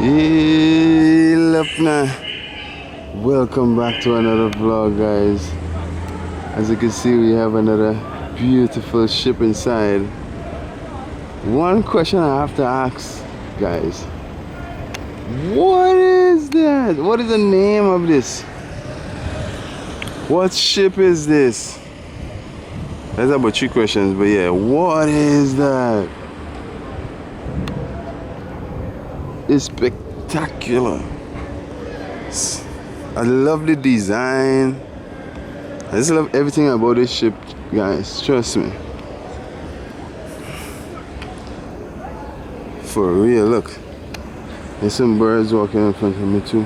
Hey, Lupna. Welcome back to another vlog, guys. As you can see, we have another beautiful ship inside. One question I have to ask, guys. What is that? What is the name of this? What ship is this? That's about 3 questions, but yeah, what is that? It's spectacular. I love the design. I just love everything about this ship, guys. Trust me. For real, look. There's some birds walking in front of me too.